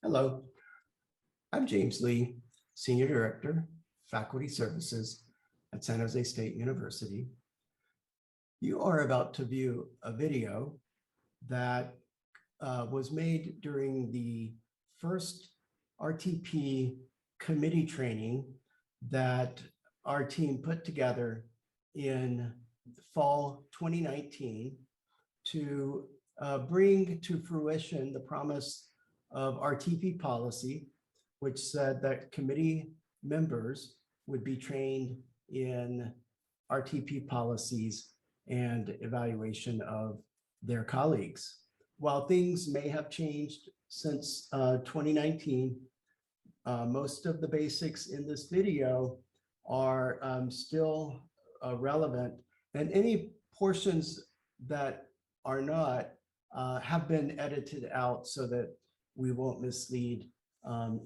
Hello, I'm James Lee, Senior Director, Faculty Services at San Jose State University. You are about to view a video that was made during the first RTP committee training that our team put together in fall 2019 to bring to fruition the promise of RTP policy, which said that committee members would be trained in RTP policies and evaluation of their colleagues. While things may have changed since 2019, most of the basics in this video are still relevant, and any portions that are not have been edited out so that we won't mislead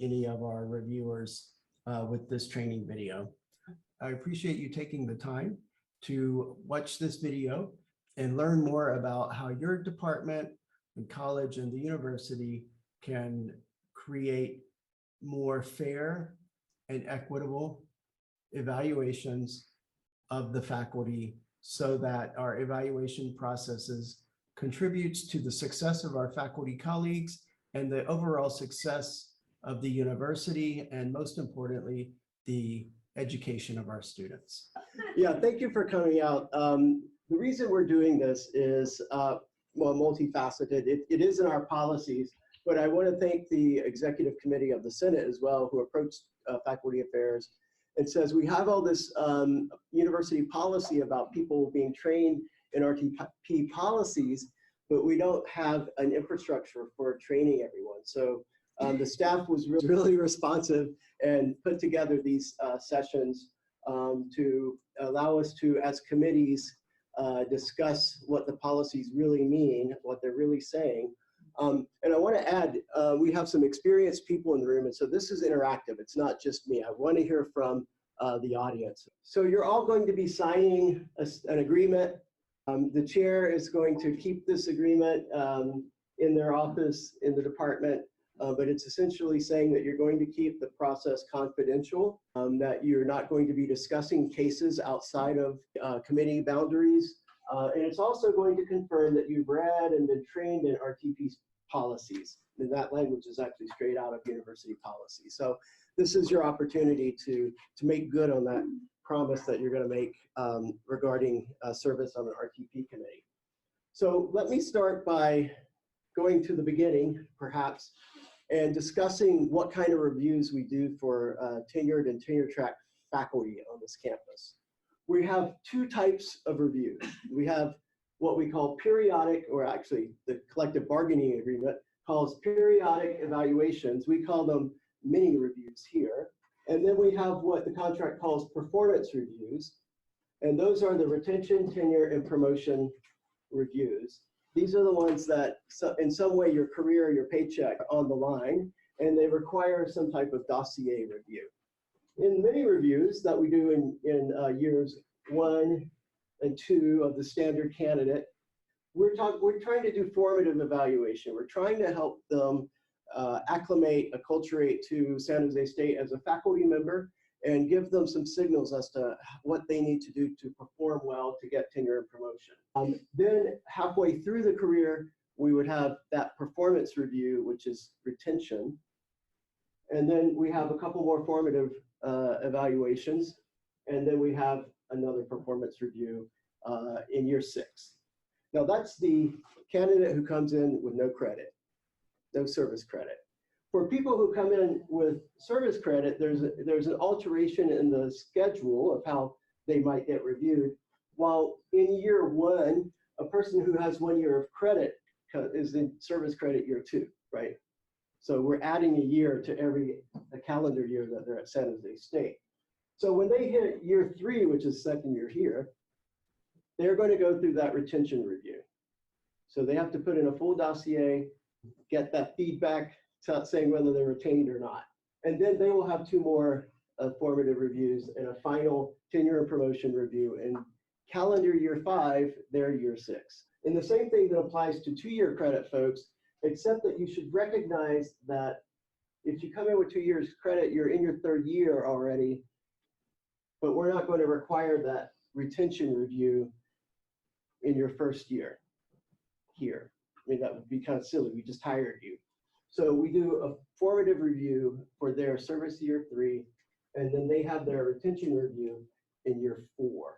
any of our reviewers with this training video. I appreciate you taking the time to watch this video and learn more about how your department and college and the university can create more fair and equitable evaluations of the faculty so that our evaluation processes contributes to the success of our faculty colleagues and the overall success of the university, and most importantly, the education of our students. Yeah, thank you for coming out. The reason we're doing this is, well, multifaceted. It is in our policies, but I want to thank the Executive Committee of the Senate as well, who approached Faculty Affairs and says, we have all this university policy about people being trained in RTP policies, but we don't have an infrastructure for training everyone. So the staff was really responsive and put together these sessions to allow us to, as committees, discuss what the policies really mean, what they're really saying. And I want to add, we have some experienced people in the room, and so this is interactive. It's not just me. I want to hear from the audience. So you're all going to be signing an agreement. The chair is going to keep this agreement in their office in the department, but it's essentially saying that you're going to keep the process confidential, that you're not going to be discussing cases outside of committee boundaries, and it's also going to confirm that you've read and been trained in RTP policies. And that language is actually straight out of university policy. So this is your opportunity to make good on that promise that you're going to make regarding service on an RTP committee. So let me start by going to the beginning, perhaps, and discussing what kind of reviews we do for tenured and tenure-track faculty on this campus. We have two types of reviews. We have what we call periodic, or actually the collective bargaining agreement calls periodic evaluations. We call them mini reviews here. And then we have what the contract calls performance reviews. And those are the retention, tenure, and promotion reviews. These are the ones that, in some way, your career, your paycheck on the line, and they require some type of dossier review. In mini reviews that we do in years 1 and 2 of the standard candidate, we're trying to do formative evaluation. We're trying to help them acclimate, acculturate to San Jose State as a faculty member and give them some signals as to what they need to do to perform well to get tenure and promotion. Then halfway through the career, we would have that performance review, which is retention. And then we have a couple more formative evaluations. And then we have another performance review in year 6. Now that's the candidate who comes in with no credit. No service credit. For people who come in with service credit, there's an alteration in the schedule of how they might get reviewed. While in year 1, a person who has 1 year of credit is in service credit year 2, right? So we're adding a year to every calendar year that they're at San Jose State. So when they hit year 3, which is second year here, they're going to go through that retention review. So they have to put in a full dossier, get that feedback saying whether they're retained or not. And then they will have 2 more formative reviews and a final tenure and promotion review. In calendar year 5, they're year 6. And the same thing that applies to 2-year credit folks, except that you should recognize that If you come in with 2 years credit, you're in your third year already, but we're not going to require that retention review in your first year here. I mean, that would be kind of silly. We just hired you. So we do a formative review for their service year 3, and then they have their retention review in year 4.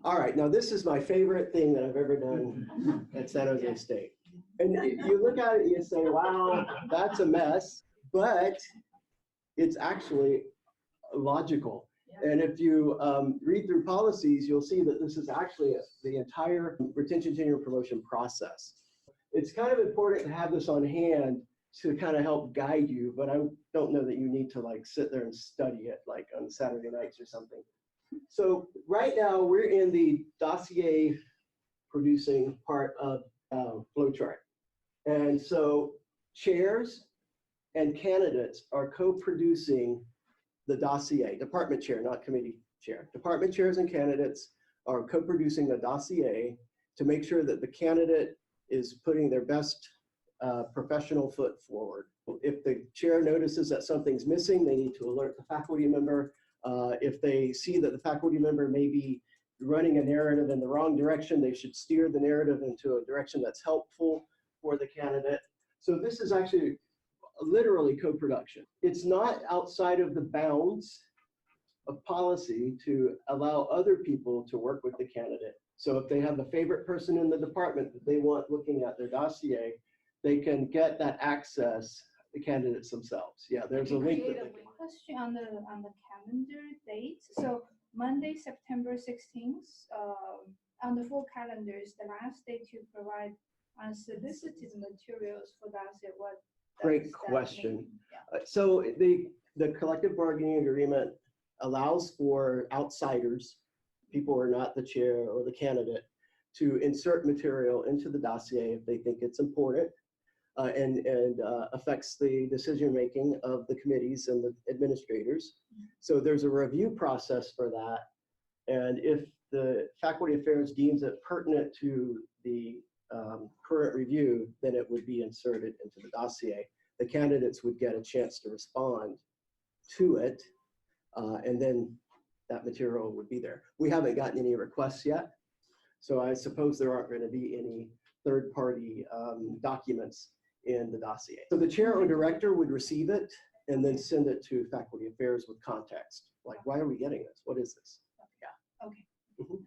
All right, now this is my favorite thing that I've ever done at San Jose State. And you look at it and you say, wow, that's a mess, but it's actually logical. And if you read through policies, you'll see that this is actually the entire retention, tenure, and promotion process. It's kind of important to have this on hand to kind of help guide you, but I don't know that you need to like sit there and study it like on Saturday nights or something. So right now we're in the dossier producing part of flowchart. And so chairs and candidates are co-producing the dossier, department chair, not committee chair. Department chairs and candidates are co-producing the dossier to make sure that the candidate is putting their best professional foot forward. If the chair notices that something's missing, they need to alert the faculty member. If they see that the faculty member may be running a narrative in the wrong direction, they should steer the narrative into a direction that's helpful for the candidate. So this is actually literally co-production. It's not outside of the bounds of policy to allow other people to work with the candidate. So if they have a favorite person in the department that they want looking at their dossier, they can get that access, the candidates themselves. Yeah, there's a link. Create a question on the calendar dates. So Monday, September 16th, on the full calendar is the last day to provide unsolicited materials for dossier. What Great question. So the collective bargaining agreement allows for outsiders, people who are not the chair or the candidate, to insert material into the dossier if they think it's important and affects the decision-making of the committees and the administrators. So there's a review process for that. And if the faculty affairs deems it pertinent to the current review, then it would be inserted into the dossier. The candidates would get a chance to respond to it, and then that material would be there. We haven't gotten any requests yet, so I suppose there aren't going to be any third-party documents in the dossier. So the chair or director would receive it and then send it to faculty affairs with context. Like, why are we getting this? What is this? Yeah. Okay. Mm-hmm.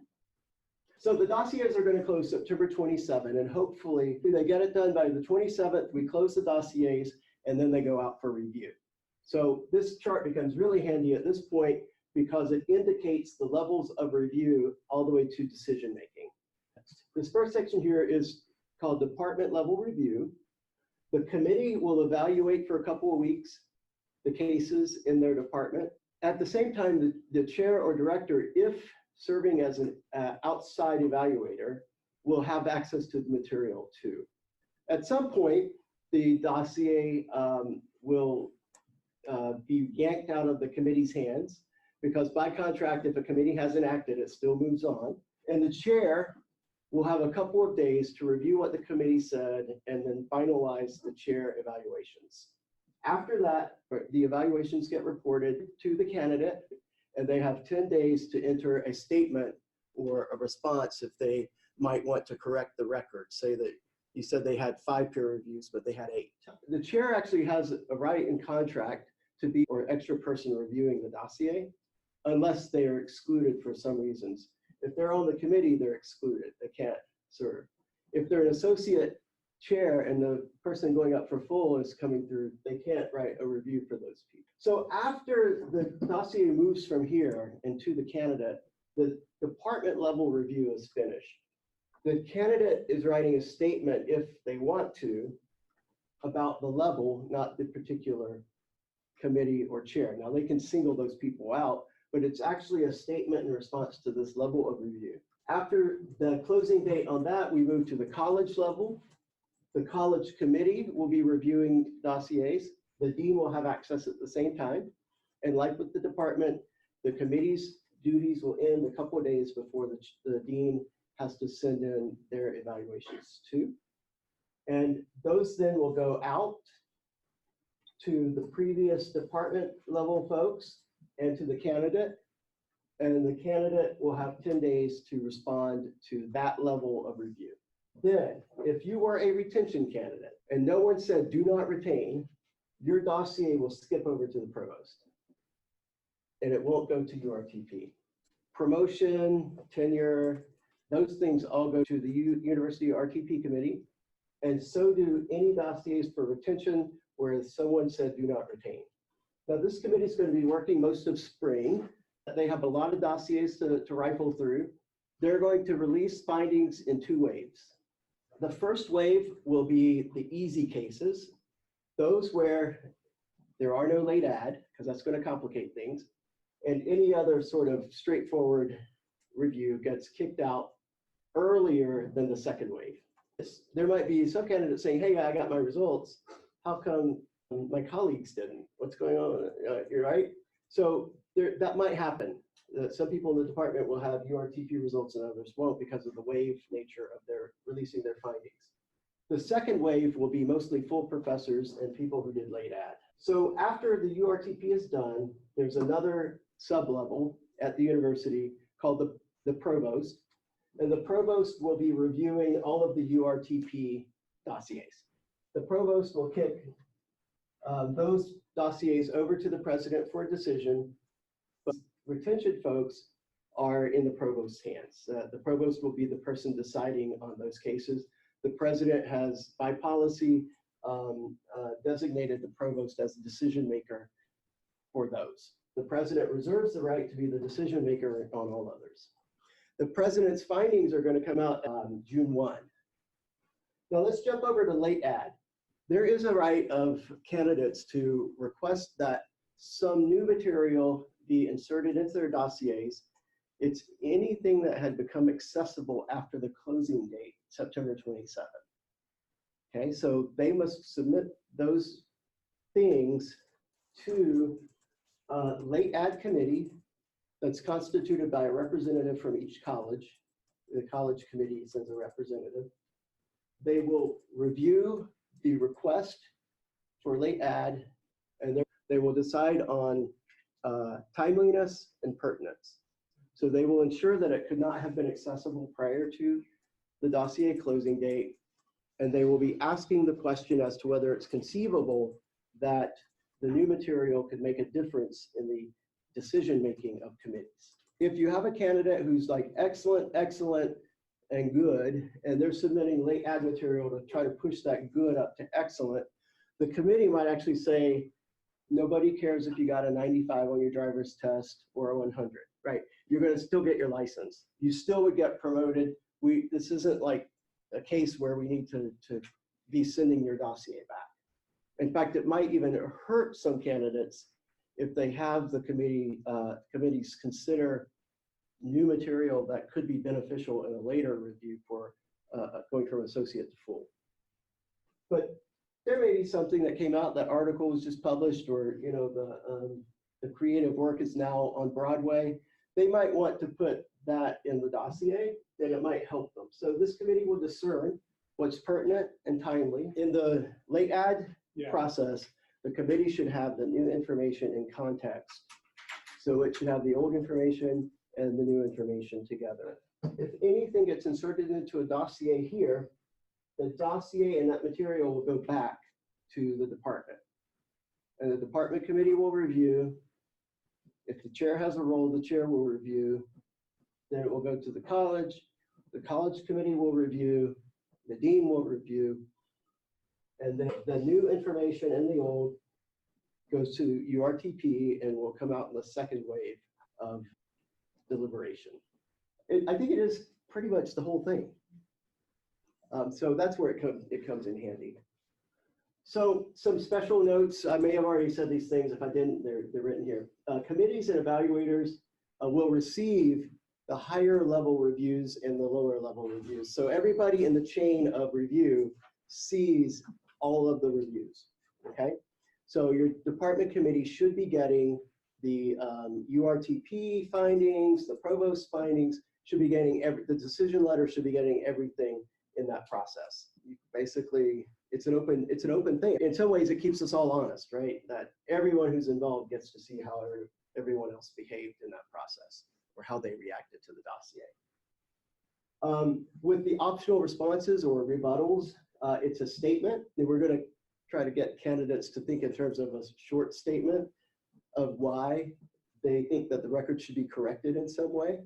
So the dossiers are going to close September 27, and hopefully they get it done by the 27th. We close the dossiers, and then they go out for review. So this chart becomes really handy at this point because it indicates the levels of review all the way to decision making. This first section here is called department level review. The committee will evaluate for a couple of weeks the cases in their department. At the same time, the chair or director, if serving as an outside evaluator, will have access to the material too. At some point, the dossier will be yanked out of the committee's hands because by contract, if a committee hasn't acted, it still moves on. And the chair will have a couple of days to review what the committee said and then finalize the chair evaluations. After that, the evaluations get reported to the candidate, and they have 10 days to enter a statement or a response if they might want to correct the record. Say that you said they had 5 peer reviews, but they had 8. The chair actually has a right in contract to be an extra person reviewing the dossier, unless they are excluded for some reasons. If they're on the committee, they're excluded. They can't serve. If they're an associate chair and the person going up for full is coming through, they can't write a review for those people. So after the dossier moves from here into the candidate, the department level review is finished. The candidate is writing a statement, if they want to, about the level, not the particular committee or chair. Now they can single those people out, but it's actually a statement in response to this level of review. After the closing date on that, we move to the college level. The college committee will be reviewing dossiers. The dean will have access at the same time. And like with the department, the committee's duties will end a couple of days before the dean has to send in their evaluations too. And those then will go out to the previous department level folks and to the candidate. And the candidate will have 10 days to respond to that level of review. Then, if you were a retention candidate and no one said do not retain, your dossier will skip over to the provost. And it won't go to URTP. Promotion, tenure, those things all go to the University RTP committee. And so do any dossiers for retention where someone said do not retain. Now this committee is going to be working most of spring. They have a lot of dossiers to rifle through. They're going to release findings in 2 waves. The first wave will be the easy cases, those where there are no late ad, because that's going to complicate things, and any other sort of straightforward review gets kicked out earlier than the second wave. There might be some candidates saying, hey, I got my results. How come my colleagues didn't? What's going on? You're right. So that might happen. Some people in the department will have URTP results and others won't because of the wave nature of their releasing their findings. The second wave will be mostly full professors and people who did late ad. So after the URTP is done, there's another sub-level at the university called the provost. And the provost will be reviewing all of the URTP dossiers. The provost will kick those dossiers over to the president for a decision, but retention folks are in the provost's hands. The provost will be the person deciding on those cases. The president has, by policy, designated the provost as the decision maker for those. The president reserves the right to be the decision maker on all others. The president's findings are going to come out on June 1. Now let's jump over to late ad. There is a right of candidates to request that some new material be inserted into their dossiers. It's anything that had become accessible after the closing date, September 27th. Okay, so they must submit those things to a late ad committee that's constituted by a representative from each college. The college committee sends a representative. They will review the request for late ad, and they will decide on timeliness and pertinence. So they will ensure that it could not have been accessible prior to the dossier closing date, and they will be asking the question as to whether it's conceivable that the new material could make a difference in the decision-making of committees. If you have a candidate who's like excellent, excellent, and good, and they're submitting late ad material to try to push that good up to excellent, the committee might actually say, nobody cares if you got a 95 on your driver's test or a 100, right? You're gonna still get your license. You still would get promoted. This isn't like a case where we need to be sending your dossier back. In fact, it might even hurt some candidates if they have the committees consider new material that could be beneficial in a later review for going from associate to full. But there may be something that came out, that article was just published, or you know the creative work is now on Broadway. They might want to put that in the dossier, then it might help them. So this committee will discern what's pertinent and timely. In the late ad process, the committee should have the new information in context. So it should have the old information and the new information together. If anything gets inserted into a dossier here, the dossier and that material will go back to the department. And the department committee will review. If the chair has a role, the chair will review. Then it will go to the college committee will review, the dean will review, and then the new information and the old goes to URTP and will come out in the second wave of deliberation. I think it is pretty much the whole thing. So that's where it comes in handy. So some special notes, I may have already said these things. If I didn't, they're written here. Committees and evaluators will receive the higher level reviews and the lower level reviews. So everybody in the chain of review sees all of the reviews, okay? So your department committee should be getting the URTP findings, the provost findings, should be getting the decision letter should be getting everything in that process. You basically it's an open thing. In some ways, it keeps us all honest, right? That everyone who's involved gets to see how everyone else behaved in that process or how they reacted to the dossier. With the optional responses or rebuttals, it's a statement that we're going to try to get candidates to think in terms of a short statement of why they think that the record should be corrected in some way.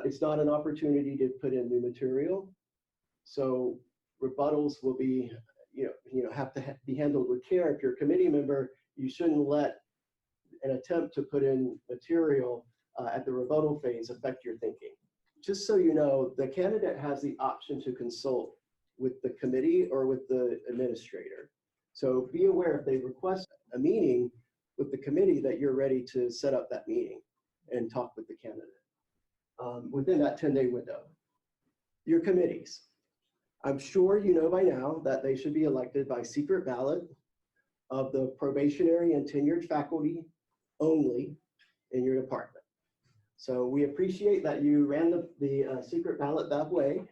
It's not an opportunity to put in new material. So rebuttals will be, have to be handled with care. If you're a committee member, you shouldn't let an attempt to put in material at the rebuttal phase affect your thinking. Just so you know, the candidate has the option to consult with the committee or with the administrator. So be aware if they request a meeting with the committee that you're ready to set up that meeting and talk with the candidate within that 10-day window. Your committees. I'm sure you know by now that they should be elected by secret ballot of the probationary and tenured faculty only in your department. So we appreciate that you ran the secret ballot that way.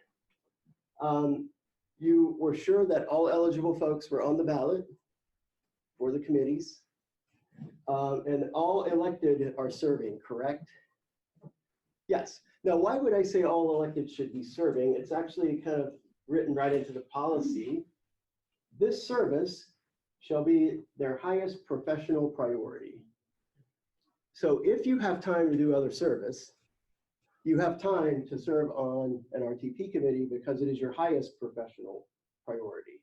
You were sure that all eligible folks were on the ballot for the committees. And all elected are serving, correct? Yes. Now, why would I say all elected should be serving? It's actually kind of written right into the policy. This service shall be their highest professional priority. So if you have time to do other service, you have time to serve on an RTP committee because it is your highest professional priority.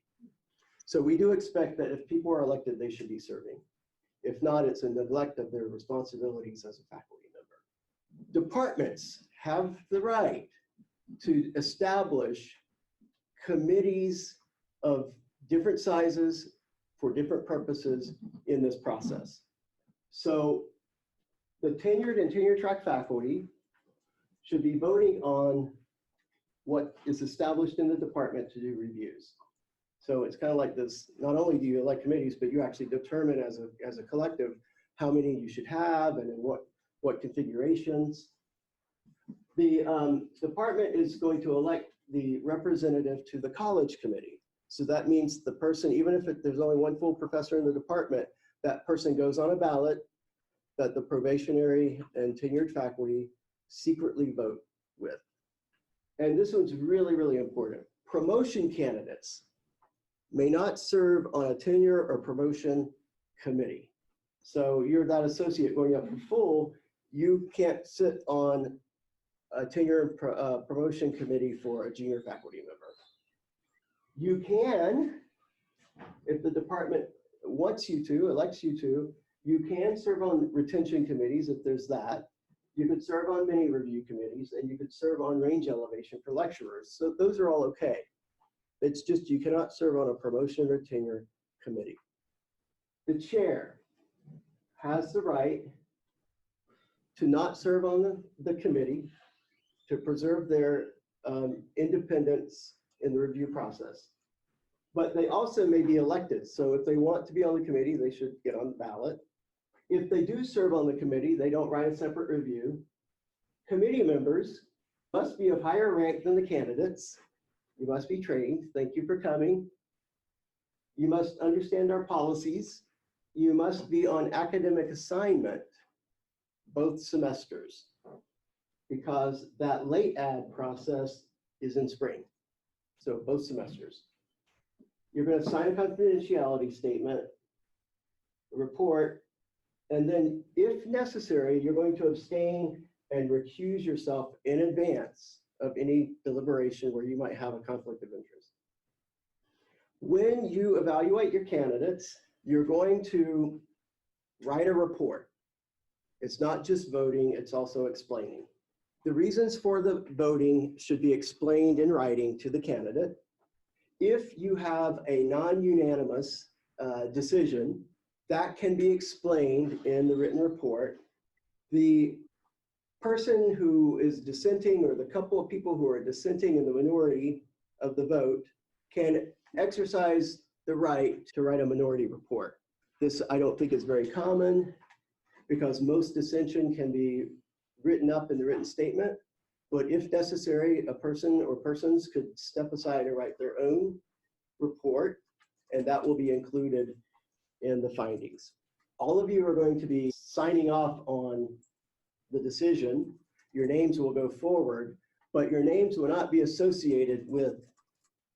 So we do expect that if people are elected, they should be serving. If not, it's a neglect of their responsibilities as a faculty member. Departments have the right to establish committees of different sizes for different purposes in this process. So the tenured and tenure track faculty should be voting on what is established in the department to do reviews. So it's kind of like this, not only do you elect committees, but you actually determine as a collective how many you should have and in what configurations. The department is going to elect the representative to the college committee. So that means the person, even if there's only one full professor in the department, that person goes on a ballot that the probationary and tenured faculty secretly vote with. And this one's really, really important. Promotion candidates may not serve on a tenure or promotion committee. So you're that associate going up for full, you can't sit on a tenure promotion committee for a junior faculty member. You can, if the department wants you to, elects you to, you can serve on retention committees if there's that. You could serve on many review committees, and you could serve on range elevation for lecturers. So those are all okay. It's just you cannot serve on a promotion or tenure committee. The chair has the right to not serve on the committee to preserve their independence in the review process. But they also may be elected. So if they want to be on the committee, they should get on the ballot. If they do serve on the committee, they don't write a separate review. Committee members must be of higher rank than the candidates. You must be trained. Thank you for coming. You must understand our policies. You must be on academic assignment both semesters, because that late add process is in spring. So both semesters. You're going to sign a confidentiality statement, a report, and then if necessary, you're going to abstain and recuse yourself in advance of any deliberation where you might have a conflict of interest. When you evaluate your candidates, you're going to write a report. It's not just voting, it's also explaining. The reasons for the voting should be explained in writing to the candidate. If you have a non-unanimous decision, that can be explained in the written report. The person who is dissenting, or the couple of people who are dissenting in the minority of the vote, can exercise the right to write a minority report. This I don't think is very common, because most dissension can be written up in the written statement. But if necessary, a person or persons could step aside and write their own report. and that will be included in the findings. All of you are going to be signing off on the decision. Your names will go forward, but your names will not be associated with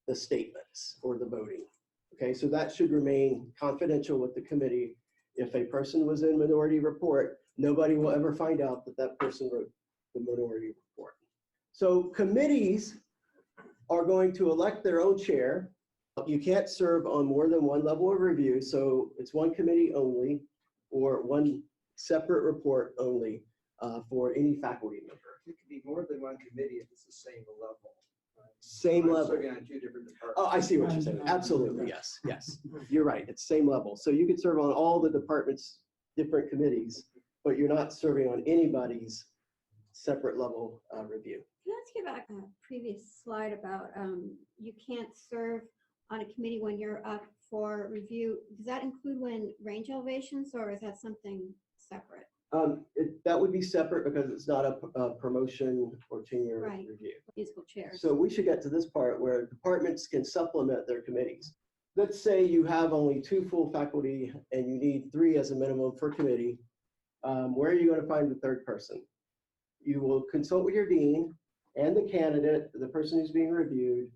the statements or the voting. Okay, so that should remain confidential with the committee. If a person was in minority report, nobody will ever find out that that person wrote the minority report. So committees are going to elect their own chair. You can't serve on more than one level of review, so it's one committee only or one separate report only for any faculty member. It could be more than one committee if it's the same level. Right? Same I'm level. serving on two different departments. Oh, I see what you're saying. Absolutely, yes, yes. You're right, it's same level. So you could serve on all the departments, different committees, but you're not serving on anybody's separate level review. Can I ask you about a previous slide about you can't serve on a committee when you're up for review? Does that include when range elevations, or is that something separate? That would be separate because it's not a promotion or tenure Right. review. Musical chairs. So we should get to this part where departments can supplement their committees. Let's say you have only 2 full faculty and you need 3 as a minimum per committee. Where are you going to find the 3rd person? You will consult with your dean and the candidate, the person who's being reviewed,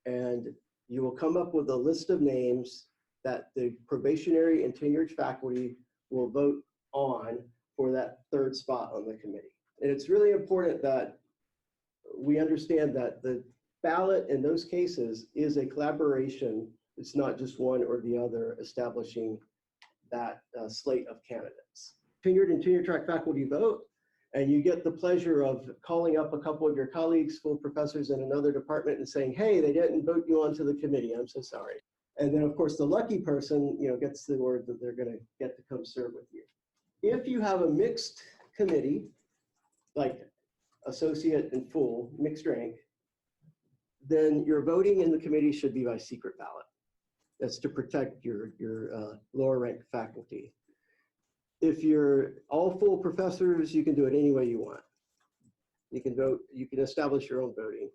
and you will come up with a list of names that the probationary and tenured faculty will vote on for that 3rd spot on the committee. And it's really important that we understand that the ballot in those cases is a collaboration. It's not just one or the other establishing that slate of candidates. Tenured and tenure track faculty vote, and you get the pleasure of calling up a couple of your colleagues, full professors in another department, and saying, hey, they didn't vote you onto the committee, I'm so sorry. And then of course the lucky person, gets the word that they're gonna get to come serve with you. If you have a mixed committee, like associate and full, mixed rank, then your voting in the committee should be by secret ballot. That's to protect your lower ranked faculty. If you're all full professors, you can do it any way you want. You can vote, you can establish your own voting.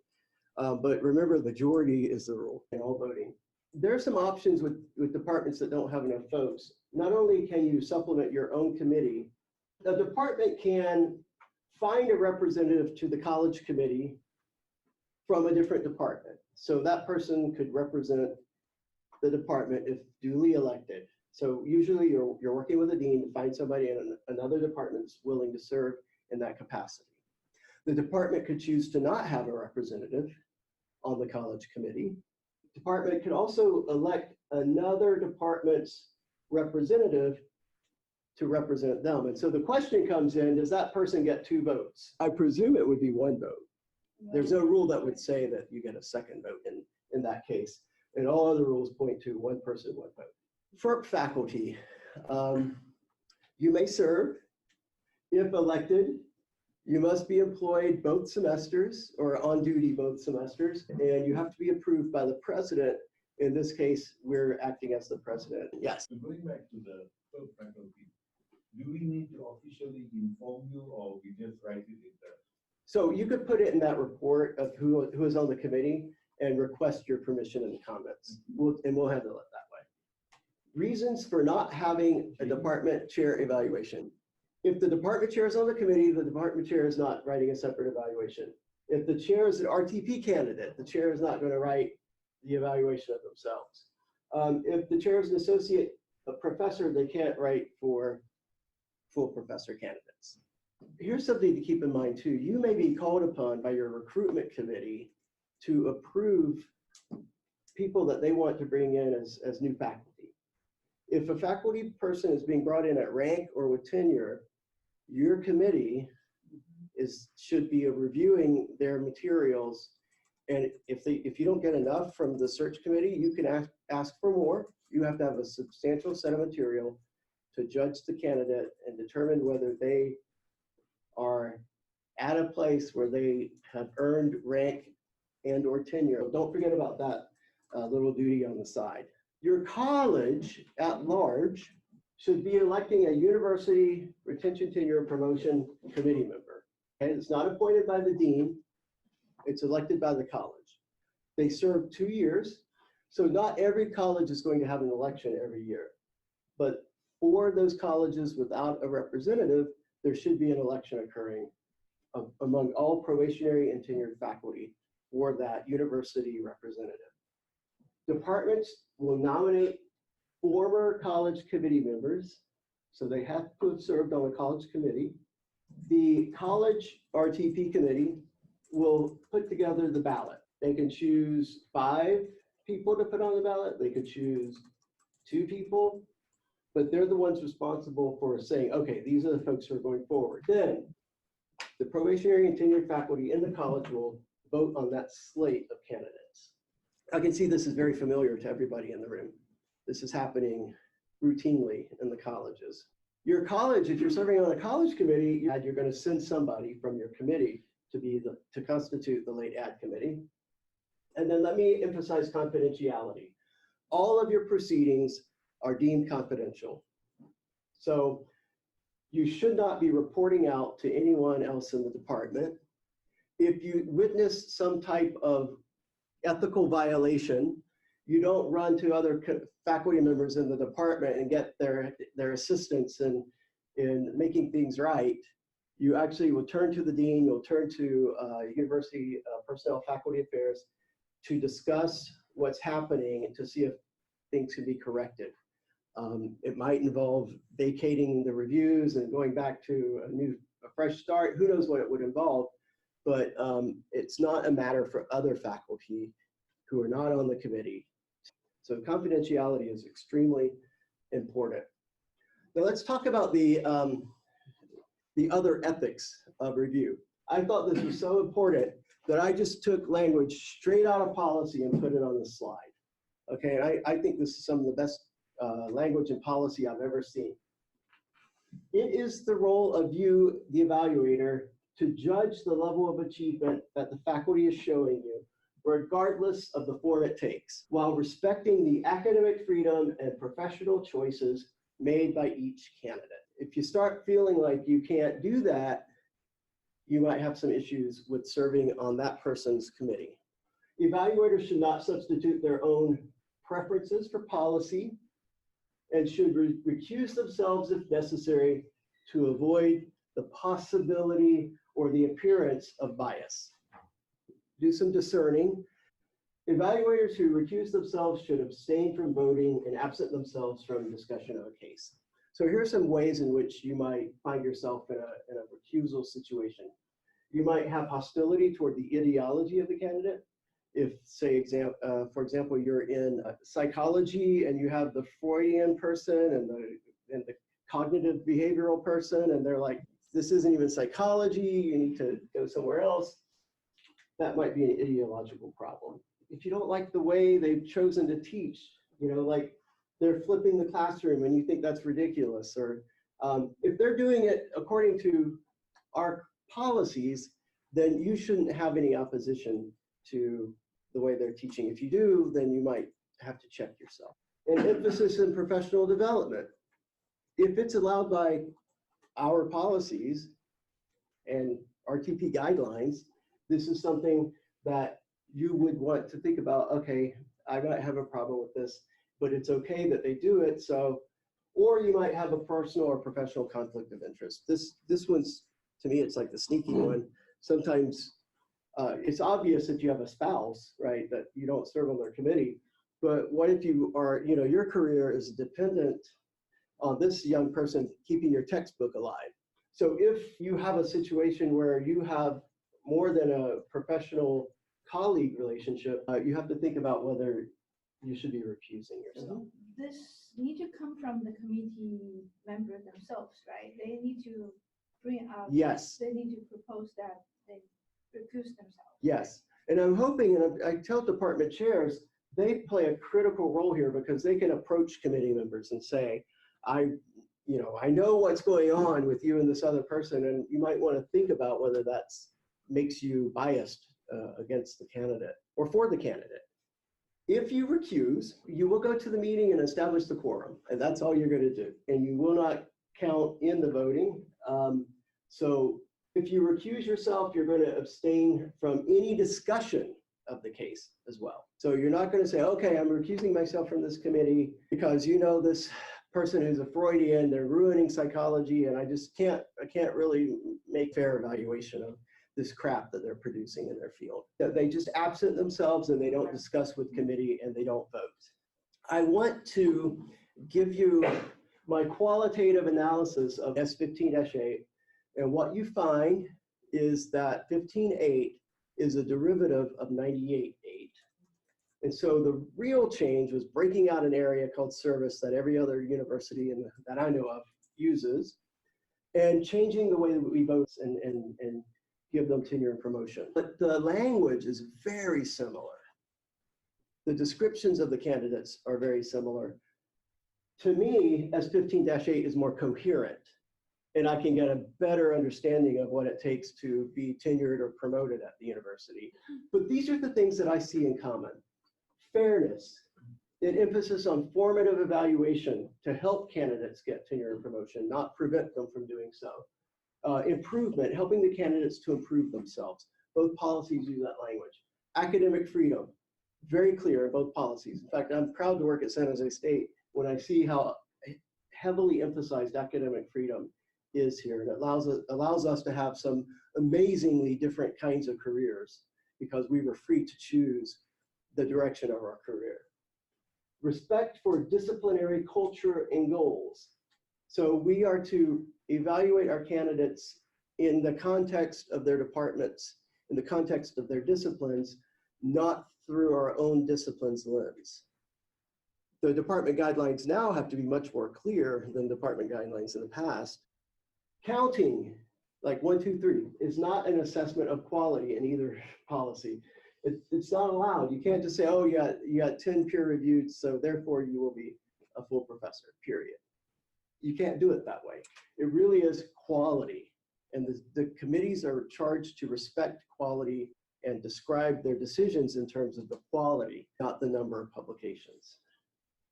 But remember, the majority is the rule in all voting. There are some options with departments that don't have enough votes. Not only can you supplement your own committee, the department can find a representative to the college committee from a different department. So that person could represent the department if duly elected. So usually you're working with a dean to find somebody in another department that's willing to serve in that capacity. The department could choose to not have a representative on the college committee. Department could also elect another department's representative to represent them. And so the question comes in, does that person get 2 votes? I presume it would be 1 vote. There's no rule that would say that you get a 2nd vote in that case. And all other rules point to 1 person, 1 vote. For faculty, you may serve. If elected, you must be employed both semesters or on duty both semesters, and you have to be approved by the president. In this case, we're acting as the president. Yes. So going back to the third faculty, do we need to officially inform you, or we just write it in there? So you could put it in that report of who is on the committee and request your permission in the comments. We'll handle it that way. Reasons for not having a department chair evaluation. If the department chair is on the committee, the department chair is not writing a separate evaluation. If the chair is an RTP candidate, the chair is not going to write the evaluation of themselves. If the chair is an associate professor, they can't write for full professor candidates. Here's something to keep in mind too. You may be called upon by your recruitment committee to approve people that they want to bring in as new faculty. If a faculty person is being brought in at rank or with tenure, your committee should be reviewing their materials. And if you don't get enough from the search committee, you can ask for more. You have to have a substantial set of material to judge the candidate and determine whether they are at a place where they have earned rank and or tenure. Don't forget about that little duty on the side. Your college at large should be electing a university retention, tenure, and promotion committee member. And it's not appointed by the dean, it's elected by the college. They serve 2 years. So not every college is going to have an election every year, but for those colleges without a representative, there should be an election occurring among all probationary and tenured faculty for that university representative. Departments will nominate former college committee members, so they have to have served on a college committee. The college RTP committee will put together the ballot. They can choose 5 people to put on the ballot. They could choose 2 people, but they're the ones responsible for saying, okay, these are the folks who are going forward. Then the probationary and tenured faculty in the college will vote on that slate of candidates. I can see this is very familiar to everybody in the room. This is happening routinely in the colleges. Your college, if you're serving on a college committee, you're going to send somebody from your committee to constitute the late ad committee. And then let me emphasize confidentiality. All of your proceedings are deemed confidential. So you should not be reporting out to anyone else in the department. If you witness some type of ethical violation, you don't run to other faculty members in the department and get their assistance in making things right. You actually will turn to the dean, you'll turn to university personnel faculty affairs to discuss what's happening and to see if things can be corrected. It might involve vacating the reviews and going back to a fresh start. Who knows what it would involve, but it's not a matter for other faculty who are not on the committee. So confidentiality is extremely important. Now let's talk about the other ethics of review. I thought this was so important that I just took language straight out of policy and put it on the slide. Okay, and I think this is some of the best language and policy I've ever seen. It is the role of you, the evaluator, to judge the level of achievement that the faculty is showing you, regardless of the form it takes, while respecting the academic freedom and professional choices made by each candidate. If you start feeling like you can't do that, you might have some issues with serving on that person's committee. Evaluators should not substitute their own preferences for policy and should recuse themselves if necessary to avoid the possibility or the appearance of bias. Do some discerning. Evaluators who recuse themselves should abstain from voting and absent themselves from discussion of a case. So here are some ways in which you might find yourself in a recusal situation. You might have hostility toward the ideology of the candidate. If, say, for example, you're in psychology and you have the Freudian person and the cognitive behavioral person, and they're like, this isn't even psychology, you need to go somewhere else. That might be an ideological problem. If you don't like the way they've chosen to teach, like they're flipping the classroom and you think that's ridiculous, or if they're doing it according to our policies, then you shouldn't have any opposition to the way they're teaching. If you do, then you might have to check yourself. And emphasis in professional development. If it's allowed by our policies and RTP guidelines, this is something that you would want to think about. Okay, I might have a problem with this, but it's okay that they do it. So, or you might have a personal or professional conflict of interest. This one's, to me, it's like the sneaky one. Sometimes it's obvious if you have a spouse, right, that you don't serve on their committee. But what if you are, your career is dependent on this young person keeping your textbook alive? So if you have a situation where you have more than a professional colleague relationship, you have to think about whether you should be recusing yourself. This need to come from the committee member themselves, right? They need to bring up. Yes. They need to propose that they recuse themselves. Yes, and I'm hoping, and I tell department chairs, they play a critical role here because they can approach committee members and say, I know what's going on with you and this other person, and you might want to think about whether that makes you biased against the candidate or for the candidate. If you recuse, you will go to the meeting and establish the quorum, and that's all you're going to do. And you will not count in the voting. So if you recuse yourself, you're going to abstain from any discussion of the case as well. So you're not going to say, okay, I'm recusing myself from this committee because you know this person who's a Freudian, they're ruining psychology, and I can't really make fair evaluation of this crap that they're producing in their field. They just absent themselves and they don't discuss with committee and they don't vote. I want to give you my qualitative analysis of S15-8, and what you find is that 15.8 is a derivative of 98.8. And so the real change was breaking out an area called service that every other university that I know of uses, and changing the way that we vote and give them tenure and promotion. But the language is very similar. The descriptions of the candidates are very similar. To me, S15-8 is more coherent, and I can get a better understanding of what it takes to be tenured or promoted at the university. But these are the things that I see in common. Fairness, an emphasis on formative evaluation to help candidates get tenure and promotion, not prevent them from doing so. Improvement, helping the candidates to improve themselves. Both policies use that language. Academic freedom, very clear in both policies. In fact, I'm proud to work at San Jose State when I see how heavily emphasized academic freedom is here. And it allows us to have some amazingly different kinds of careers because we were free to choose the direction of our career. Respect for disciplinary culture and goals. So we are to evaluate our candidates in the context of their departments, in the context of their disciplines, not through our own discipline's lens. The department guidelines now have to be much more clear than department guidelines in the past. Counting, like 1, 2, 3, is not an assessment of quality in either policy. It's not allowed. You can't just say, oh, you got 10 peer-reviewed, so therefore you will be a full professor, period. You can't do it that way. It really is quality. And the committees are charged to respect quality and describe their decisions in terms of the quality, not the number of publications.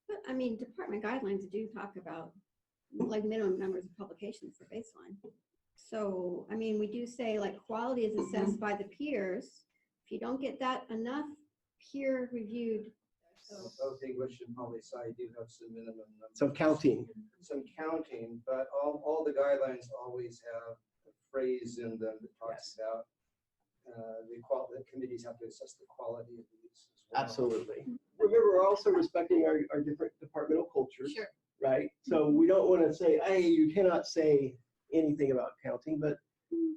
But I mean, department guidelines do talk about like minimum numbers of publications for baseline. So, I mean, we do say like quality is assessed by the peers. If you don't get that enough peer reviewed. Both English and poli-sci do have some minimum numbers. Some counting. Some counting, but all the guidelines always have a phrase in them that talks about the committees have to assess the quality of these as well. Absolutely. Remember, we're also respecting our different departmental cultures, Sure. right? So we don't want to say, hey, you cannot say anything about counting, but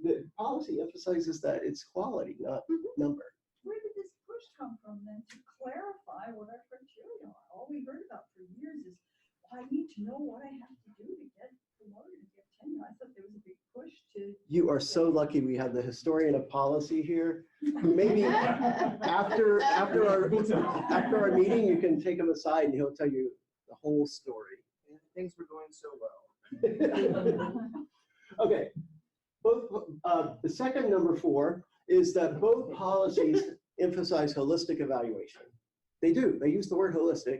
the policy emphasizes that it's quality, not number. Where did this push come from then to clarify what our criteria are? All we heard about for years is, well, I need to know what I have to do to get promoted, to get tenure. I thought there was a big push to. You are so lucky we have the historian of policy here. Maybe after our meeting, you can take him aside and he'll tell you the whole story. And things were going so well. Okay. The second number 4 is that both policies emphasize holistic evaluation. They do. They use the word holistic.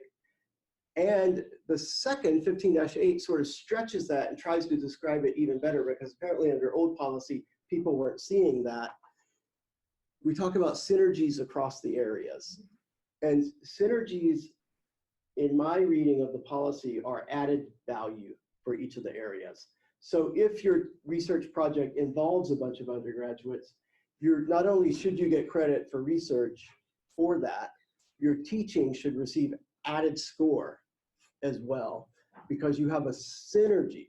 And the second, 15-8, sort of stretches that and tries to describe it even better because apparently under old policy, people weren't seeing that. We talk about synergies across the areas. And synergies, in my reading of the policy, are added value for each of the areas. So if your research project involves a bunch of undergraduates, not only should you get credit for research for that, your teaching should receive added score as well, because you have a synergy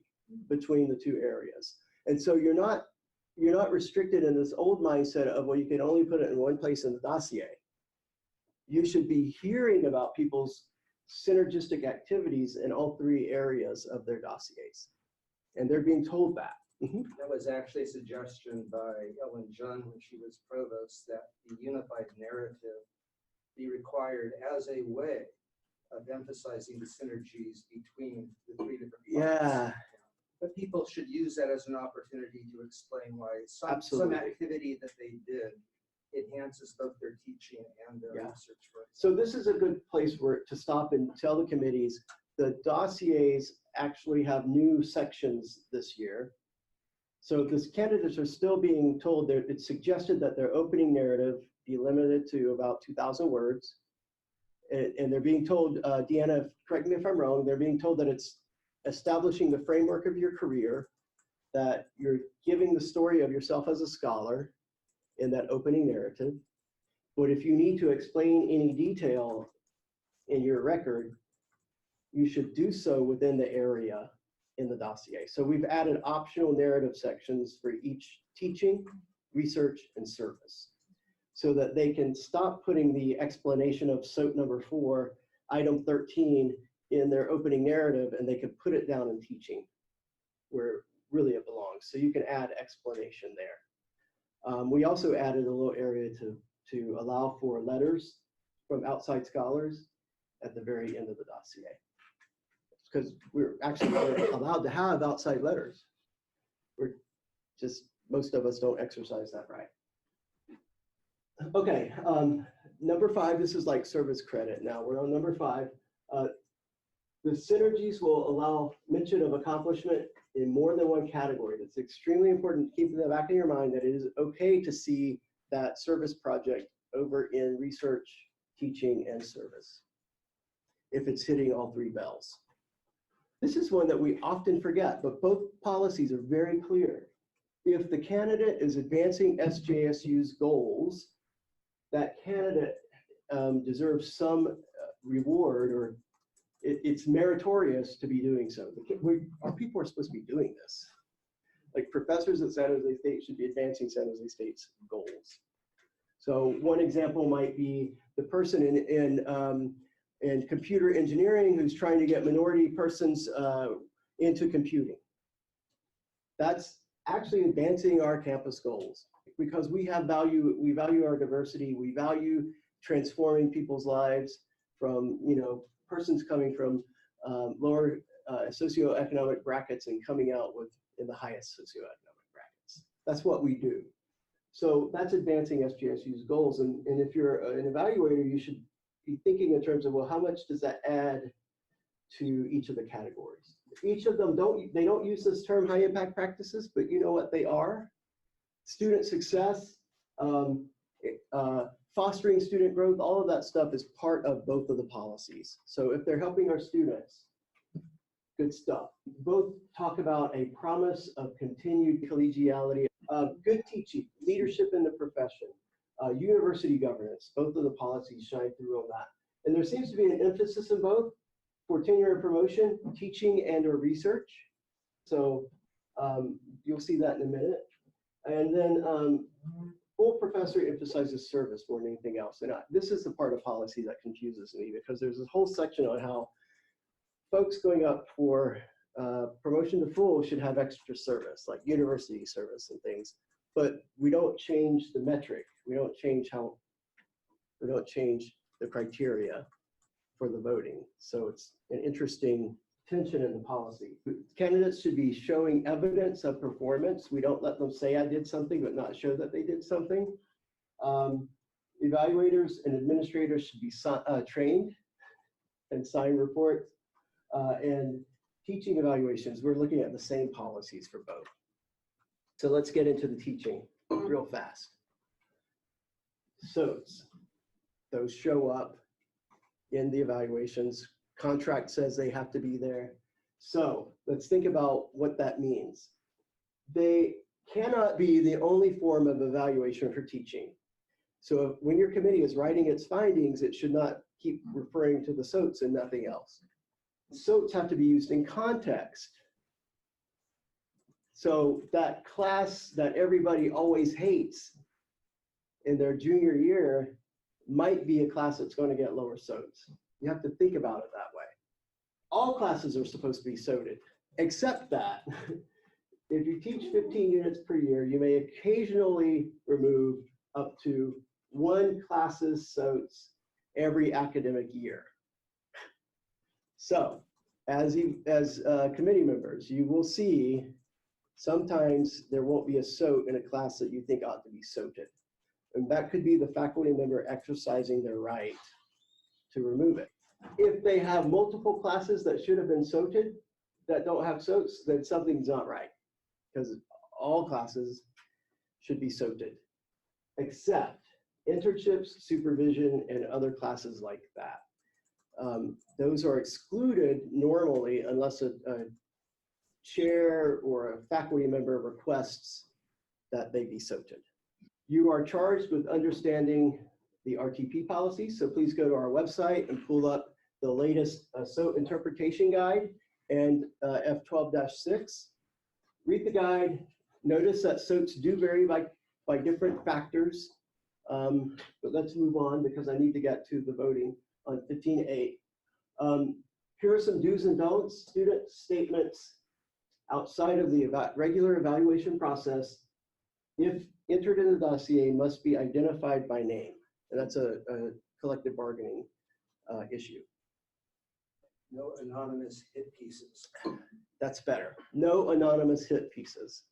between the two areas. And so you're not restricted in this old mindset of, well, you can only put it in one place in the dossier. You should be hearing about people's synergistic activities in all 3 areas of their dossiers. And they're being told that. That was actually a suggestion by Ellen Jun when she was provost, that the unified narrative be required as a way of emphasizing the synergies between the 3 different parts. Yeah. But people should use that as an opportunity to explain why some Absolutely. activity that they did enhances both their teaching and their research work. So this is a good place to stop and tell the committees the dossiers actually have new sections this year. So because candidates are still being told that it's suggested that their opening narrative be limited to about 2,000 words. And they're being told, Deanna, correct me if I'm wrong, they're being told that it's establishing the framework of your career, that you're giving the story of yourself as a scholar in that opening narrative. But if you need to explain any detail in your record, you should do so within the area in the dossier. So we've added optional narrative sections for each teaching, research, and service, so that they can stop putting the explanation of SOAP number 4, item 13 in their opening narrative, and they can put it down in teaching where really it belongs. So you can add explanation there. We also added a little area to allow for letters from outside scholars at the very end of the dossier, because we're actually allowed to have outside letters. We're just, most of us don't exercise that right. Okay, number 5, this is like service credit. Now we're on number 5. The synergies will allow mention of accomplishment in more than one category. That's extremely important to keep in the back of your mind, that it is okay to see that service project over in research, teaching, and service, if it's hitting all 3 bells. This is one that we often forget, but both policies are very clear. If the candidate is advancing SJSU's goals, that candidate deserves some reward, or it's meritorious to be doing so. Our people are supposed to be doing this. Like professors at San Jose State should be advancing San Jose State's goals. So one example might be the person in computer engineering who's trying to get minority persons into computing. That's actually advancing our campus goals, because we value our diversity, we value transforming people's lives from, persons coming from lower socioeconomic brackets and coming out in the highest socioeconomic brackets. That's what we do. So that's advancing SJSU's goals. And if you're an evaluator, you should be thinking in terms of, well, how much does that add to each of the categories? Each of them they don't use this term high impact practices, but you know what they are? Student success, fostering student growth, all of that stuff is part of both of the policies. So if they're helping our students, good stuff. Both talk about a promise of continued collegiality, good teaching, leadership in the profession, university governance. Both of the policies shine through on that. And there seems to be an emphasis in both for tenure and promotion, teaching and or research. So you'll see that in a minute. And then full professor emphasizes service more than anything else. And this is the part of policy that confuses me, because there's this whole section on how folks going up for promotion to full should have extra service, like university service and things. But we don't change the metric. We don't change the criteria for the voting. So it's an interesting tension in the policy. Candidates should be showing evidence of performance. We don't let them say I did something, but not show that they did something. Evaluators and administrators should be trained and sign reports. And teaching evaluations, we're looking at the same policies for both. So let's get into the teaching real fast. SOATs, those show up in the evaluations. Contract says they have to be there. So let's think about what that means. They cannot be the only form of evaluation for teaching. So when your committee is writing its findings, it should not keep referring to the SOATs and nothing else. SOATs have to be used in context. So that class that everybody always hates in their junior year might be a class that's going to get lower SOATs. You have to think about it that way. All classes are supposed to be SOATed, except that if you teach 15 units per year, you may occasionally remove up to 1 class's SOATs every academic year. So as committee members, you will see sometimes there won't be a SOAT in a class that you think ought to be SOATed. And that could be the faculty member exercising their right to remove it. If they have multiple classes that should have been SOATed that don't have SOATs, then something's not right, because all classes should be SOATed, except internships, supervision, and other classes like that. Those are excluded normally unless a chair or a faculty member requests that they be SOTed. You are charged with understanding the RTP policy, so please go to our website and pull up the latest SOT interpretation guide and F12-6. Read the guide. Notice that SOTs do vary by different factors, but let's move on because I need to get to the voting on 15A. Here are some do's and don'ts. Student statements outside of the regular evaluation process, if entered in the dossier, must be identified by name. And that's a collective bargaining issue. No anonymous hit pieces. That's better. No anonymous hit pieces.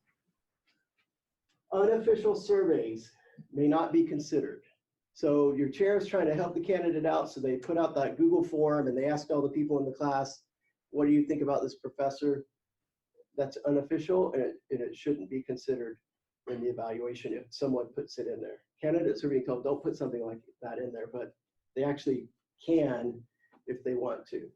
Unofficial surveys may not be considered. So your chair is trying to help the candidate out, so they put out that Google form and they ask all the people in the class, what do you think about this professor? That's unofficial, and it shouldn't be considered in the evaluation if someone puts it in there. Candidates are being told, don't put something like that in there, but they actually can if they want to.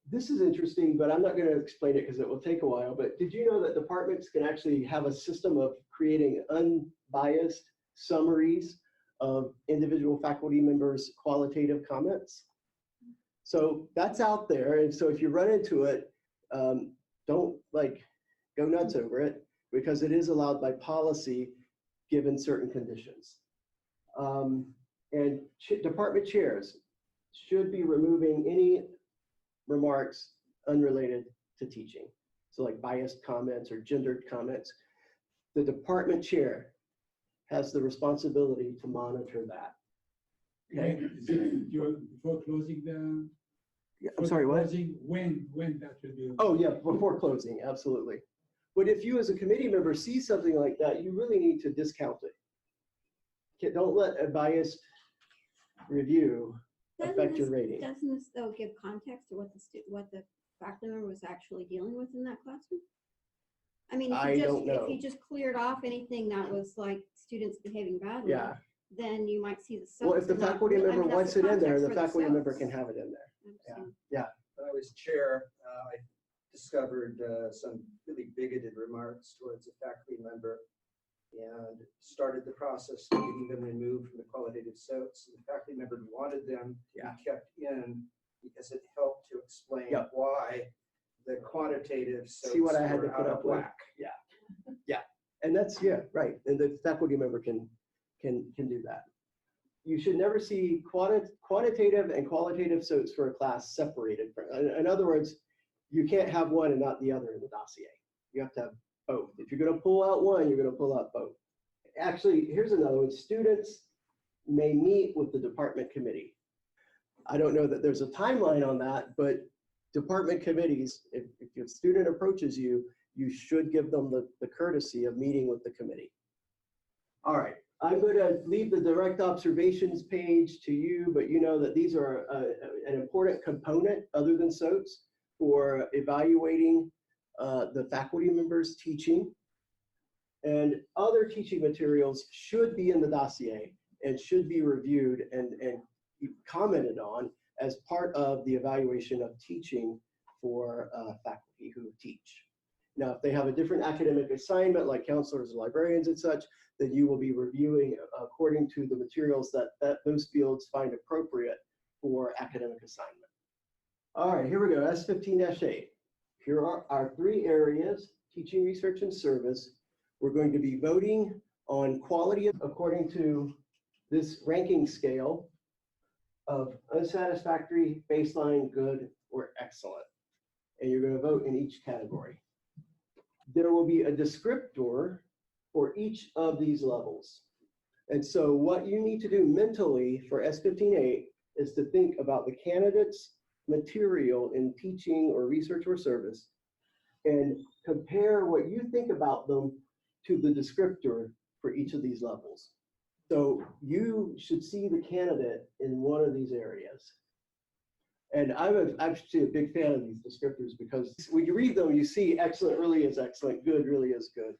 This is interesting, but I'm not going to explain it because it will take a while. But did you know that departments can actually have a system of creating unbiased summaries of individual faculty members' qualitative comments? So that's out there. And so if you run into it, don't go nuts over it because it is allowed by policy given certain conditions. And department chairs should be removing any remarks unrelated to teaching. So like biased comments or gendered comments. The department chair has the responsibility to monitor that. Okay. Before closing the. Yeah, I'm sorry, what? Closing, when that should be. Oh yeah, before closing, absolutely. But if you as a committee member see something like that, you really need to discount it. Okay, don't let a biased review affect your rating. Doesn't this though give context to what the faculty member was actually dealing with in that classroom? I mean, if you just cleared off anything that was like students behaving badly, Yeah. then you might see the. Well, if the faculty member wants it in there, the faculty member can have it in there. Yeah. When I was chair, I discovered some really bigoted remarks towards a faculty member and started the process of getting them removed from the qualitative SOTs. The faculty member wanted them to be kept in because it helped to explain why the quantitative SOTs See what I had to put up with? whack. Yeah. And that's, right. And the faculty member can do that. You should never see quantitative and qualitative SOTs for a class separated. In other words, you can't have one and not the other in the dossier. You have to have both. If you're going to pull out one, you're going to pull out both. Actually, here's another one. Students may meet with the department committee. I don't know that there's a timeline on that, but department committees, if your student approaches you, you should give them the courtesy of meeting with the committee. All right. I'm going to leave the direct observations page to you, but you know that these are an important component other than SOTs for evaluating the faculty members teaching. And other teaching materials should be in the dossier and should be reviewed and commented on as part of the evaluation of teaching for faculty who teach. Now, if they have a different academic assignment, like counselors, librarians, and such, then you will be reviewing according to the materials that those fields find appropriate for academic assignment. All right, here we go, S15-8. Here are our 3 areas, teaching, research, and service. We're going to be voting on quality according to this ranking scale of unsatisfactory, baseline, good, or excellent. And you're going to vote in each category. There will be a descriptor for each of these levels. And so what you need to do mentally for S15-8 is to think about the candidate's material in teaching or research or service and compare what you think about them to the descriptor for each of these levels. So you should see the candidate in one of these areas. And I'm actually a big fan of these descriptors because when you read them, you see excellent really is excellent, good really is good.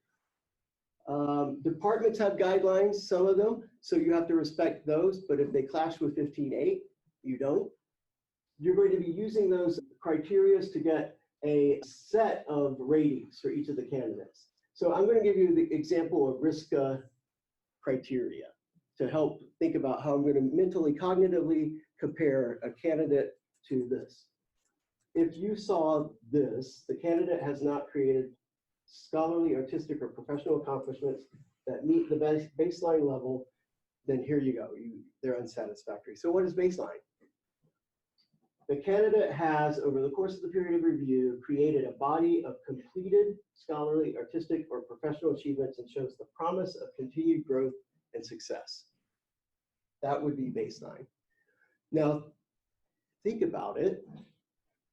Departments have guidelines, some of them, so you have to respect those, but if they clash with 15.8, you don't. You're going to be using those criteria to get a set of ratings for each of the candidates. So I'm going to give you the example of risk criteria to help think about how I'm going to mentally, cognitively compare a candidate to this. If you saw this, the candidate has not created scholarly, artistic, or professional accomplishments that meet the baseline level, then here you go, they're unsatisfactory. So what is baseline? The candidate has, over the course of the period of review, created a body of completed scholarly, artistic, or professional achievements and shows the promise of continued growth and success. That would be baseline. Now, think about it.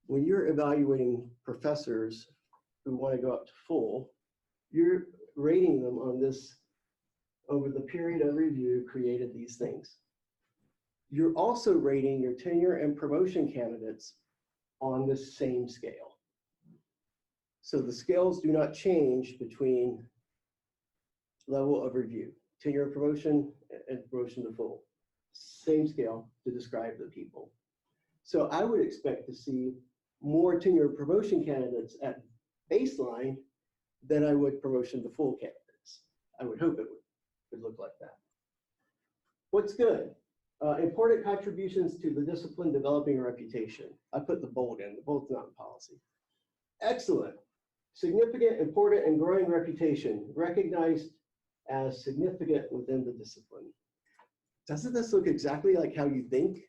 When you're evaluating professors who want to go up to full, you're rating them on this, over the period of review, created these things. You're also rating your tenure and promotion candidates on the same scale. So the scales do not change between level of review, tenure and promotion to full. Same scale to describe the people. So I would expect to see more tenure and promotion candidates at baseline than I would promotion to full candidates. I would hope it would look like that. What's good? Important contributions to the discipline, developing a reputation. I put the bold in, the bold's not in policy. Excellent. Significant, important, and growing reputation, recognized as significant within the discipline. Doesn't this look exactly like how you think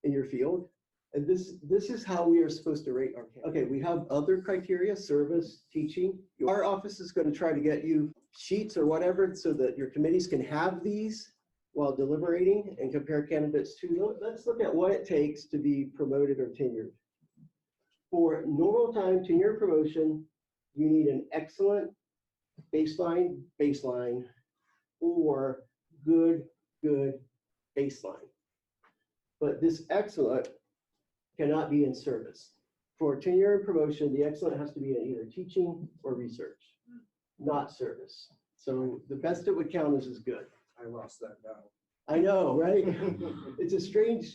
in your field? And this is how we are supposed to rate our candidates. Okay, we have other criteria, service, teaching. Our office is going to try to get you sheets or whatever so that your committees can have these while deliberating and compare candidates to them. Let's look at what it takes to be promoted or tenured. For normal time tenure promotion, you need an excellent baseline, or good baseline. But this excellent cannot be in service. For tenure and promotion, the excellent has to be in either teaching or research, not service. So the best it would count is good. I lost that battle. I know, right? It's a strange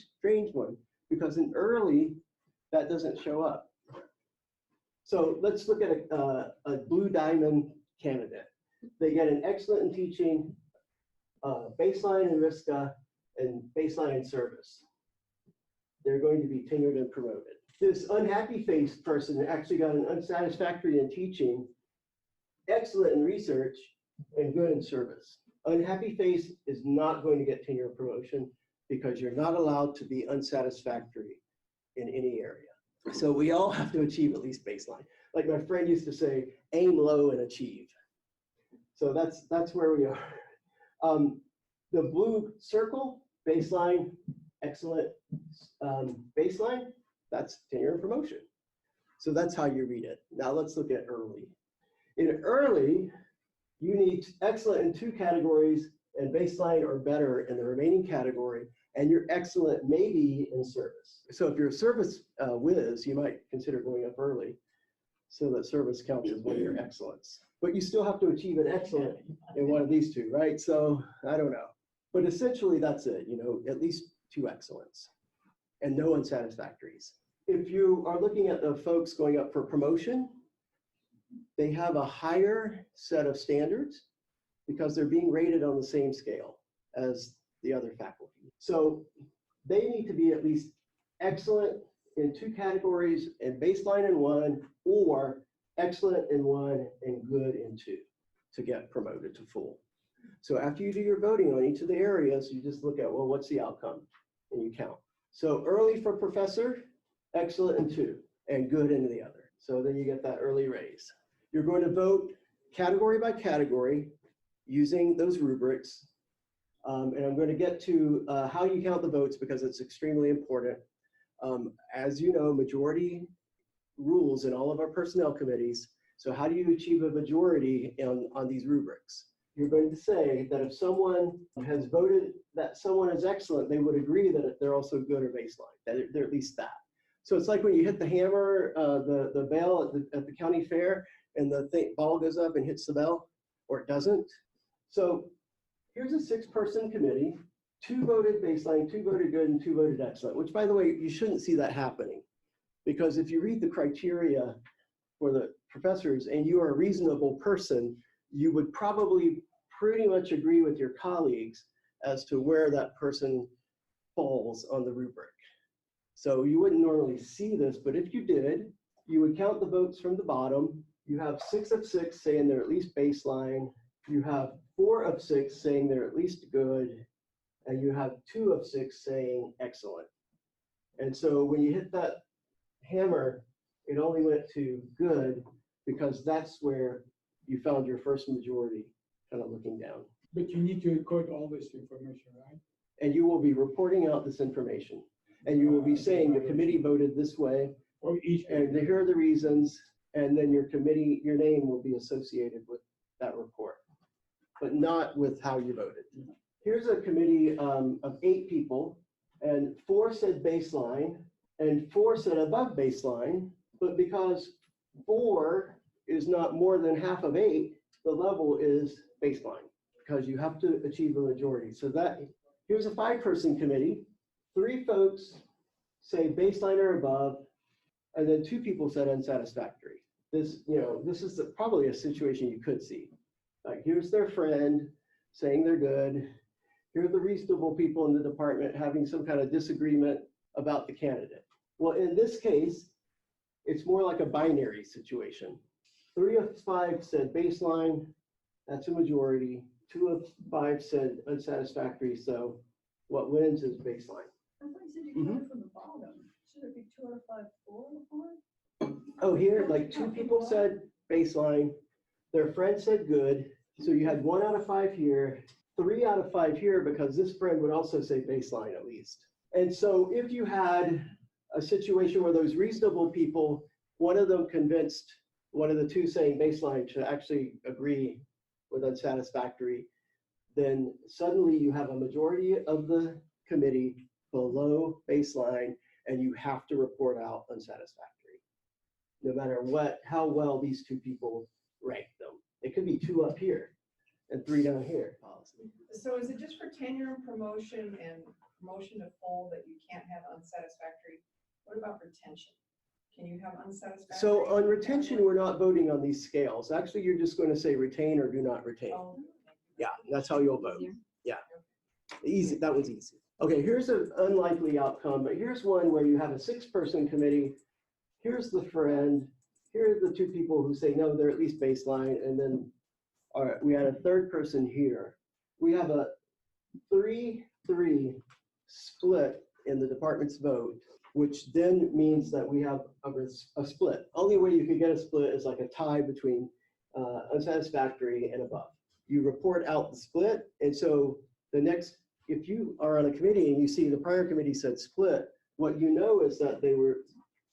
one because in early, that doesn't show up. So let's look at a blue diamond candidate. They get an excellent in teaching, baseline in RISCA, and baseline in service. They're going to be tenured and promoted. This unhappy face person actually got an unsatisfactory in teaching, excellent in research, and good in service. Unhappy face is not going to get tenure and promotion because you're not allowed to be unsatisfactory in any area. So we all have to achieve at least baseline. Like my friend used to say, aim low and achieve. So that's where we are. The blue circle, baseline, excellent baseline, that's tenure and promotion. So that's how you read it. Now let's look at early. In early, you need excellent in 2 categories and baseline or better in the remaining category, and you're excellent maybe in service. So if you're a service whiz, you might consider going up early so that service counts as one of your excellence. But you still have to achieve an excellent in one of these 2, right? So I don't know. But essentially that's it, at least 2 excellents and no unsatisfactories. If you are looking at the folks going up for promotion, they have a higher set of standards because they're being rated on the same scale as the other faculty. So they need to be at least excellent in 2 categories and baseline in 1, or excellent in 1 and good in 2 to get promoted to full. So after you do your voting on each of the areas, you just look at, well, what's the outcome? And you count. So early for professor, excellent in 2 and good in the other. So then you get that early raise. You're going to vote category by category using those rubrics. And I'm going to get to how you count the votes because it's extremely important. As you know, majority rules in all of our personnel committees. So how do you achieve a majority on these rubrics? You're going to say that if someone has voted that someone is excellent, they would agree that they're also good or baseline, that they're at least that. So it's like when you hit the hammer, the bell at the county fair, and the ball goes up and hits the bell, or it doesn't. So here's a 6-person committee, 2 voted baseline, 2 voted good, and 2 voted excellent, which by the way, you shouldn't see that happening. Because if you read the criteria for the professors and you are a reasonable person, you would probably pretty much agree with your colleagues as to where that person falls on the rubric. So you wouldn't normally see this, but if you did, you would count the votes from the bottom. You have 6 of 6 saying they're at least baseline. You have 4 of 6 saying they're at least good. And you have 2 of 6 saying excellent. And so when you hit that hammer, it only went to good because that's where you found your first majority, kind of looking down. But you need to record all this information, right? And you will be reporting out this information. And you will be saying the committee voted this way, Or each. and here are the reasons, and then your committee, your name will be associated with that report, but not with how you voted. Here's a committee of 8 people, and 4 said baseline, and 4 said above baseline, but because 4 is not more than half of 8, the level is baseline, because you have to achieve a majority. So here's a 5-person committee. 3 folks say baseline or above, and then 2 people said unsatisfactory. This is probably a situation you could see. Like, here's their friend saying they're good. Here are the reasonable people in the department having some kind of disagreement about the candidate. Well, in this case, it's more like a binary situation. 3 of 5 said baseline, that's a majority. 2 of 5 said unsatisfactory, so what wins is baseline. I thought you said you counted from the bottom. Should it be 2 out of 5, 4 out of 5? Oh, here, like 2 people said baseline, their friend said good, so you had 1 out of 5 here, 3 out of 5 here, because this friend would also say baseline at least. And so if you had a situation where those reasonable people, one of them convinced one of the 2 saying baseline to actually agree with unsatisfactory, then suddenly you have a majority of the committee below baseline, and you have to report out unsatisfactory, no matter how well these 2 people rank them. It could be 2 up here and 3 down here. So is it just for tenure and promotion to full that you can't have unsatisfactory? What about retention? Can you have unsatisfactory? So on retention, we're not voting on these scales. Actually, you're just going to say retain or do not retain. Oh, Yeah, that's how you'll vote. Yeah, easy. That was easy. Okay, here's an unlikely outcome, but here's one where you have a 6-person committee. Here's the friend. Here are the 2 people who say, no, they're at least baseline. And then we had a 3rd person here. We have a 3-3 split in the department's vote, which then means that we have a split. Only way you could get a split is like a tie between unsatisfactory and above. You report out the split, and so if you are on a committee and you see the prior committee said split, what you know is that they were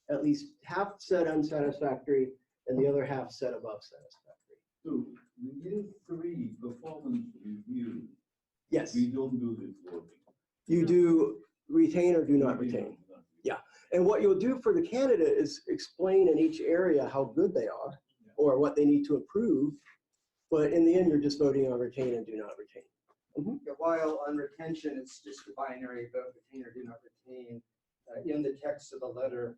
at least half said unsatisfactory and the other half said above satisfactory. So the year 3 performance review, Yes, we don't do this voting. you do retain or do not retain. And what you'll do for the candidate is explain in each area how good they are or what they need to improve. But in the end, you're just voting on retain and do not retain. Yeah, while on retention, it's just a binary vote, retain or do not retain. In the text of the letter,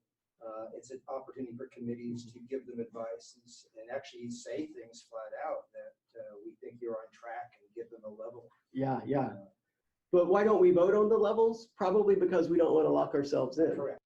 it's an opportunity for committees to give them advice and actually say things flat out that we think you're on track and give them a level. Yeah. But why don't we vote on the levels? Probably because we don't want to lock ourselves in. Correct.